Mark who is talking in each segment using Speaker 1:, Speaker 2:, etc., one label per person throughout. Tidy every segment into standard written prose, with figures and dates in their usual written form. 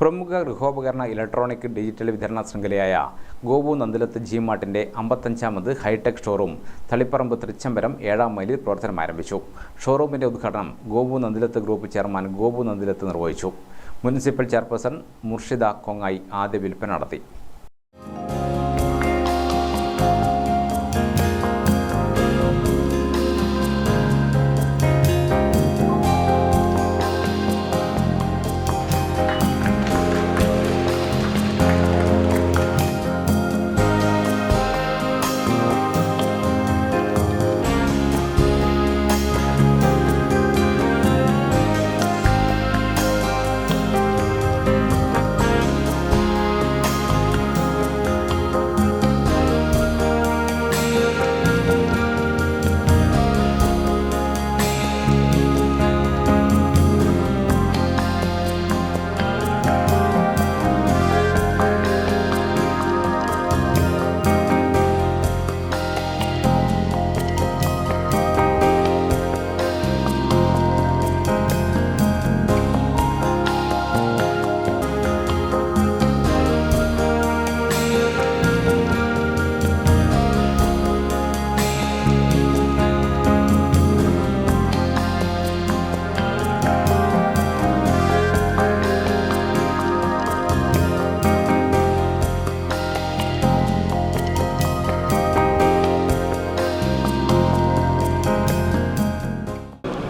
Speaker 1: പ്രമുഖ ഗൃഹോപകരണ electronic digital വിതരണ ശൃംഖലയായ ഗോപു നന്ദിലത്ത് ജി മാർട്ടിൻ്റെ 55ാമത് ഹൈടെക് ഷോറൂം തളിപ്പറമ്പ് തൃച്ചംബരം 7ാം മൈലിൽ പ്രവർത്തനം ആരംഭിച്ചു. ഷോറൂമിൻ്റെ ഉദ്ഘാടനം ഗോപു നന്ദിലത്ത് ഗ്രൂപ്പ് ചെയർമാൻ ഗോപു നന്ദിലത്ത് നിർവഹിച്ചു. മുനിസിപ്പൽ ചെയർപേഴ്സൺ മുർഷിദ കൊങ്ങായി ആദ്യ വിൽപ്പന നടത്തി.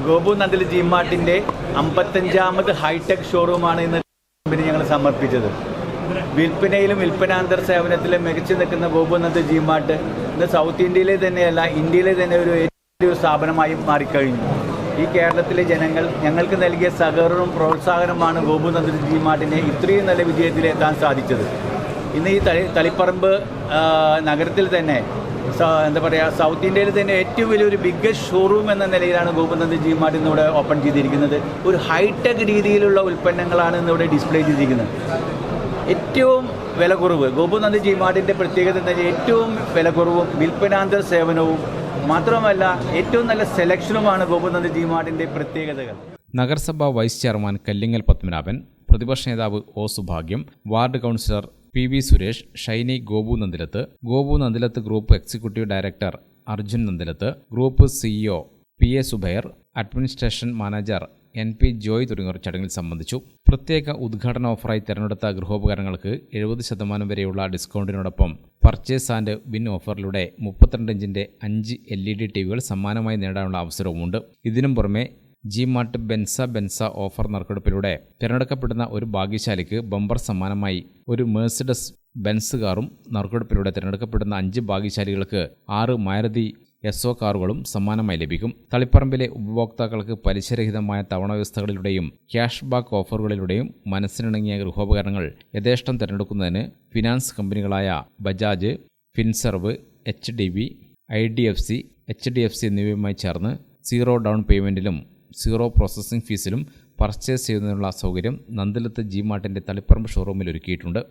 Speaker 2: ഗോപു നന്ദിലത്ത് ജി മാർട്ടിൻ്റെ 55ാമത് ഹൈടെക് ഷോറൂമാണ് ഇന്ന് ഞങ്ങൾ സമർപ്പിച്ചത്. വിൽപ്പനയിലും വിൽപ്പനാന്തര സേവനത്തിലും മികച്ചു നിൽക്കുന്ന ഗോപു നന്ദിലത്ത് ജി മാർട്ട് ഇന്ന് സൗത്ത് ഇന്ത്യയിലെ തന്നെയല്ല, ഇന്ത്യയിലെ തന്നെ ഒരു ഏറ്റവും സ്ഥാപനമായി മാറിക്കഴിഞ്ഞു. ഈ കേരളത്തിലെ ജനങ്ങൾ ഞങ്ങൾക്ക് നൽകിയ സഹകരണവും പ്രോത്സാഹനമാണ് ഗോപു നന്ദിലത്ത് ജി മാർട്ടിനെ ഇത്രയും നല്ല വിജയത്തിലെത്താൻ സാധിച്ചത്. ഇന്ന് ഈ തളിപ്പറമ്പ് നഗരത്തിൽ തന്നെ സൗത്ത് ഇന്ത്യയിൽ തന്നെ ഏറ്റവും വലിയൊരു ബിഗ്ഗസ്റ്റ് ഷോറൂം എന്ന നിലയിലാണ് ഗോപു നന്ദിലത്ത് ജി മാർട്ട് ഇന്നിവിടെ ഓപ്പൺ ചെയ്തിരിക്കുന്നത്. ഒരു ഹൈടെക് രീതിയിലുള്ള ഉൽപ്പന്നങ്ങളാണ് ഇന്നിവിടെ ഡിസ്പ്ലേ ചെയ്തിരിക്കുന്നത്. ഏറ്റവും വില കുറവ് ഗോപു നന്ദിലത്ത് ജി മാർട്ടിൻ്റെ പ്രത്യേകത തന്നെ ഏറ്റവും വില കുറവും വിൽപ്പനാന്തര സേവനവും മാത്രമല്ല ഏറ്റവും നല്ല സെലക്ഷനുമാണ് ഗോപു നന്ദിലത്ത് ജി മാർട്ടിൻ്റെ പ്രത്യേകതകൾ.
Speaker 1: നഗരസഭാ വൈസ് ചെയർമാൻ കല്ലിങ്ങൽ പത്മനാഭൻ, പ്രതിപക്ഷ നേതാവ് O Subhagyam, ward councillor P Suresh, Shiny Gopu Nandilath group executive director Arjun Nandilath, group CEO P Zubair, administration manager NP Joy തുടങ്ങിയവർ ചടങ്ങിൽ സംബന്ധിച്ചു. പ്രത്യേക ഉദ്ഘാടന ഓഫറായി തിരഞ്ഞെടുത്ത ഗൃഹോപകരണങ്ങൾക്ക് 70% വരെയുള്ള ഡിസ്കൗണ്ടിനോടൊപ്പം പർച്ചേസ് ആൻഡ് വിൻ ഓഫറിലൂടെ 32 ഇഞ്ചിൻ്റെ 5 LED ടിവികൾ സമ്മാനമായി നേടാനുള്ള അവസരവുമുണ്ട്. ഇതിനും പുറമെ ജി മാർട്ട് ബെൻസ ഓഫർ നറുക്കെടുപ്പിലൂടെ തിരഞ്ഞെടുക്കപ്പെടുന്ന ഒരു ഭാഗ്യശാലിക്ക് ബമ്പർ സമ്മാനമായി ഒരു മെഴ്സിഡസ് ബെൻസ് കാറും, നറുക്കെടുപ്പിലൂടെ തിരഞ്ഞെടുക്കപ്പെടുന്ന 5 ഭാഗ്യശാലികൾക്ക് 6 മാരുതി SO കാറുകളും സമ്മാനമായി ലഭിക്കും. തളിപ്പറമ്പിലെ ഉപഭോക്താക്കൾക്ക് പലിശരഹിതമായ തവണ വ്യവസ്ഥകളിലൂടെയും ക്യാഷ് ബാക്ക് ഓഫറുകളിലൂടെയും മനസ്സിനിണങ്ങിയ ഗൃഹോപകരണങ്ങൾ യഥേഷ്ടം തിരഞ്ഞെടുക്കുന്നതിന് ഫിനാൻസ് കമ്പനികളായ Bajaj, Finserv, HDB, IDFC, HDFC എന്നിവയുമായി ചേർന്ന് 0 ഡൗൺ പേയ്മെൻറ്റിലും 0 പ്രോസസ്സിംഗ് ഫീസിലും പർച്ചേസ് ചെയ്യുന്നതിനുള്ള സൗകര്യം നന്ദിലത്ത് ജി മാർട്ടിൻ്റെ തളിപ്പറമ്പ് ഷോറൂമിൽ ഒരുക്കിയിട്ടുണ്ട്.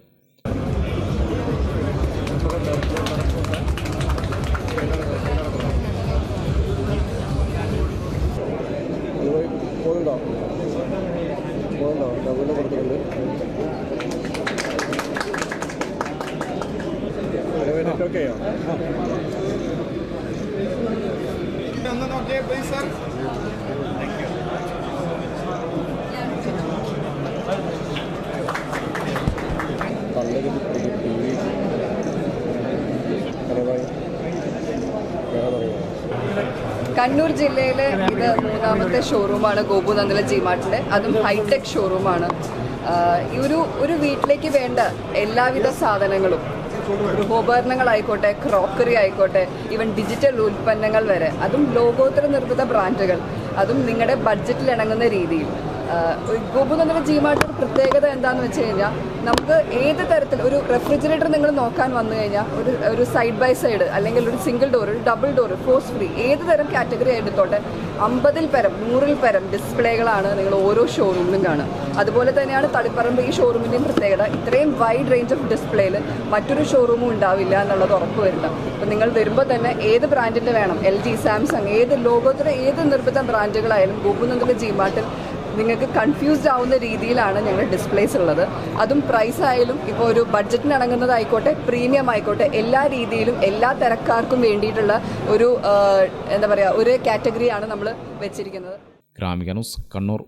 Speaker 3: കണ്ണൂർ ജില്ലയിലെ ഇത് 3ാമത്തെ ഷോറൂമാണ് ഗോപു നന്ദിലത്ത് ജി മാർട്ടിൻ്റെ. അതും ഹൈടെക് ഷോറൂമാണ്. ഒരു വീട്ടിലേക്ക് വേണ്ട എല്ലാവിധ സാധനങ്ങളും, ഗൃഹോപകരണങ്ങളായിക്കോട്ടെ, ക്രോക്കറി ആയിക്കോട്ടെ, ഈവൻ ഡിജിറ്റൽ ഉൽപ്പന്നങ്ങൾ വരെ, അതും ലോകോത്തര നിർമ്മിത ബ്രാൻഡുകൾ, അതും നിങ്ങളുടെ ബഡ്ജറ്റിൽ ഇണങ്ങുന്ന രീതിയിൽ. ഗോപു നന്ദിലത്ത് ജി മാർട്ടിൻ്റെ പ്രത്യേകത എന്താണെന്ന് വെച്ച് കഴിഞ്ഞാൽ, നമുക്ക് ഏത് തരത്തിൽ ഒരു റെഫ്രിജറേറ്റർ നിങ്ങൾ നോക്കാൻ വന്നു കഴിഞ്ഞാൽ ഒരു സൈഡ് ബൈ സൈഡ് അല്ലെങ്കിൽ ഒരു സിംഗിൾ ഡോർ, ഒരു ഡബിൾ ഡോർ, ഫോഴ്സ് ഫ്രീ, ഏത് തരം കാറ്റഗറി എടുത്തോട്ടെ 50-ൽ പരം 100-ൽ പരം ഡിസ്പ്ലേകളാണ് നിങ്ങൾ ഓരോ ഷോറൂമിലും കാണുക. അതുപോലെ തന്നെയാണ് തളിപ്പറമ്പ് ഈ ഷോറൂമിൻ്റെയും പ്രത്യേകത. ഇത്രയും വൈഡ് റേഞ്ച് ഓഫ് ഡിസ്പ്ലേയിൽ മറ്റൊരു ഷോറൂമും ഉണ്ടാവില്ല എന്നുള്ളത് ഉറപ്പ് വരുത്താം. അപ്പോൾ നിങ്ങൾ വരുമ്പോൾ തന്നെ ഏത് ബ്രാൻഡിൻ്റെ വേണം, LG, സാംസങ്, ഏത് ലോകോത്തര ഏത് നിർമ്മിത ബ്രാൻഡുകളായാലും ഗോപു നന്ദിലത്ത് ജി മാർട്ടിൽ നിങ്ങൾക്ക് കൺഫ്യൂസ്ഡ് ആവുന്ന രീതിയിലാണ് ഞങ്ങൾ ഡിസ്പ്ലേസ് ഉള്ളത്. അതും പ്രൈസ് ആയാലും ഇപ്പോൾ ഒരു ബഡ്ജറ്റിന് ഇണങ്ങുന്നതായിക്കോട്ടെ, പ്രീമിയം ആയിക്കോട്ടെ, എല്ലാ രീതിയിലും എല്ലാ തരക്കാർക്കും വേണ്ടിയിട്ടുള്ള ഒരു എന്താ പറയുക, ഒരു കാറ്റഗറിയാണ് നമ്മൾ വെച്ചിരിക്കുന്നത്.
Speaker 1: ഗ്രാമിക ന്യൂസ്, കണ്ണൂർ.